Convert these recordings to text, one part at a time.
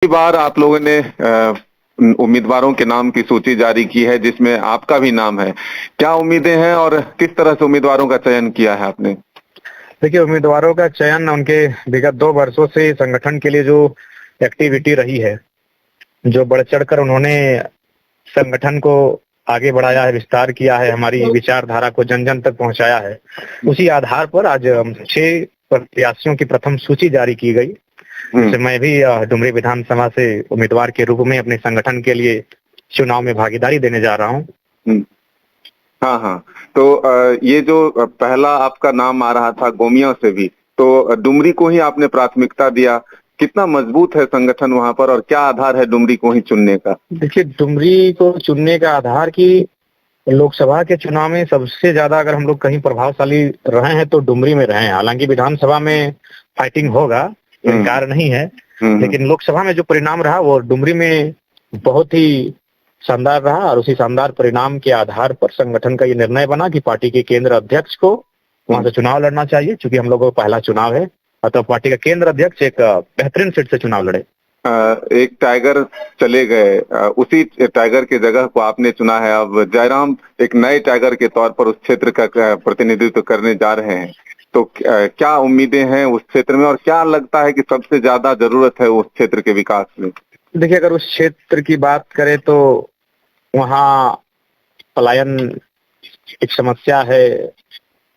बार आप लोगों ने उम्मीदवारों के नाम की सूची जारी की है जिसमें आपका भी नाम है। क्या उम्मीदें हैं और किस तरह से उम्मीदवारों का चयन किया है आपने? देखिए, उम्मीदवारों का चयन उनके विगत 2 वर्षों से संगठन के लिए जो एक्टिविटी रही है, जो बढ़-चढ़कर उन्होंने संगठन को आगे बढ़ाया है, विस्तार किया है, हमारी विचारधारा को जन-जन तक पहुँचाया है। उसी आधार पर आज 6 प्रत्याशियों की प्रथम सूची जारी की गई। जैसे मैं भी डुमरी विधानसभा से उम्मीदवार के रूप में अपने संगठन के लिए चुनाव में भागीदारी देने जा रहा हूँ। हाँ हाँ, तो ये जो पहला आपका नाम आ रहा था गोमिया से भी, तो डुमरी को ही आपने प्राथमिकता दिया। कितना मजबूत है संगठन वहां पर और क्या आधार है डुमरी को ही चुनने का? देखिए, डुमरी को चुनने का आधार की लोकसभा के चुनाव में सबसे ज्यादा अगर हम लोग कहीं प्रभावशाली रहे हैं तो डुमरी में रहे हैं। हालांकि विधानसभा में फाइटिंग होगा, इनकार नहीं है, लेकिन लोकसभा में जो परिणाम रहा वो डुमरी में बहुत ही शानदार रहा और उसी शानदार परिणाम के आधार पर संगठन का ये निर्णय बना कि पार्टी के केंद्र अध्यक्ष को वहां से चुनाव लड़ना चाहिए। चूंकि हम लोगों का पहला चुनाव है, अतः पार्टी का केंद्र अध्यक्ष एक बेहतरीन सीट से चुनाव लड़े। एक टाइगर चले गए, उसी टाइगर की जगह को आपने चुना है। अब जयराम एक नए टाइगर के तौर पर उस क्षेत्र का प्रतिनिधित्व करने जा रहे हैं, तो क्या उम्मीदें हैं उस क्षेत्र में और क्या लगता है कि सबसे ज्यादा जरूरत है उस क्षेत्र के विकास में? देखिए, अगर उस क्षेत्र की बात करें तो वहाँ पलायन एक समस्या है।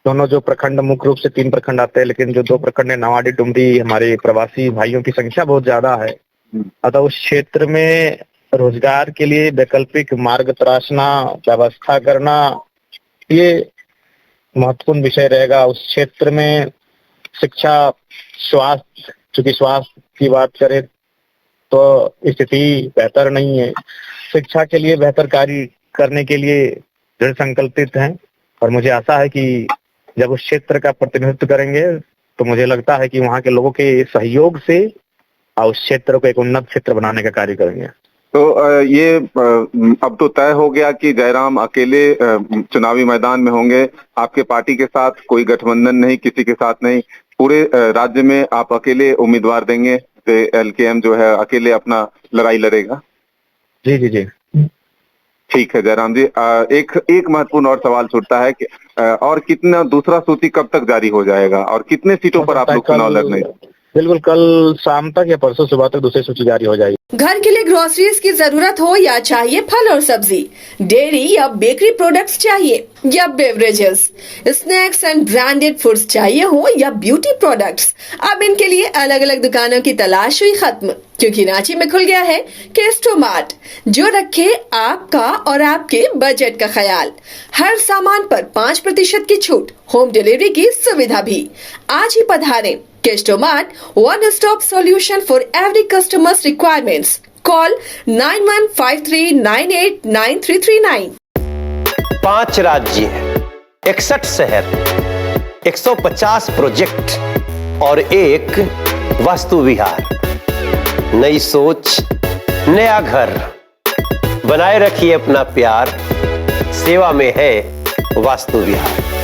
दोनों जो प्रखंड, मुख्य रूप से 3 प्रखंड आते हैं, लेकिन जो 2 प्रखंड है नवाडी, डुमरी, हमारे प्रवासी भाइयों की संख्या बहुत ज्यादा है। अतः उस क्षेत्र में रोजगार के लिए वैकल्पिक मार्ग तराशना, व्यवस्था करना, ये महत्वपूर्ण विषय रहेगा। उस क्षेत्र में शिक्षा, स्वास्थ्य, चूंकि स्वास्थ्य की बात करें तो स्थिति बेहतर नहीं है। शिक्षा के लिए बेहतर कार्य करने के लिए दृढ़ संकल्पित हैं और मुझे आशा है कि जब उस क्षेत्र का प्रतिनिधित्व करेंगे तो मुझे लगता है कि वहाँ के लोगों के सहयोग से उस क्षेत्र को एक उन्नत क्षेत्र बनाने का कार्य करेंगे। तो ये अब तो तय हो गया कि जयराम अकेले चुनावी मैदान में होंगे। आपके पार्टी के साथ कोई गठबंधन नहीं, किसी के साथ नहीं, पूरे राज्य में आप अकेले उम्मीदवार देंगे। LKM जो है अकेले अपना लड़ाई लड़ेगा। जी जी जी, ठीक है जयराम जी। एक महत्वपूर्ण और सवाल छूटता है कि और कितना दूसरा सूची कब तक जारी हो जाएगा और कितने सीटों पर आप लोग चुनाव लड़ने? बिल्कुल, कल शाम तक या परसों सुबह तक दूसरी सूची जारी हो जाएगी। घर के लिए ग्रोसरीज की जरूरत हो या चाहिए फल और सब्जी, डेयरी या बेकरी प्रोडक्ट्स चाहिए या beverages, snacks and branded foods चाहिए हो या ब्यूटी प्रोडक्ट्स, अब इनके लिए अलग अलग दुकानों की तलाश हुई खत्म, क्योंकि रांची में खुल गया है केस्टो मार्ट, जो रखे आपका और आपके बजट का ख्याल। हर सामान पर 5% की छूट, होम डिलीवरी की सुविधा भी। आज ही पधारें। Kesto Mart, one stop solution for every customer's requirements. Call 9153989339. 5 राज्य, 61 शहर, 150 प्रोजेक्ट और एक वास्तु विहार। नई सोच, नया घर। बनाए रखिए अपना प्यार, सेवा में है वास्तु विहार।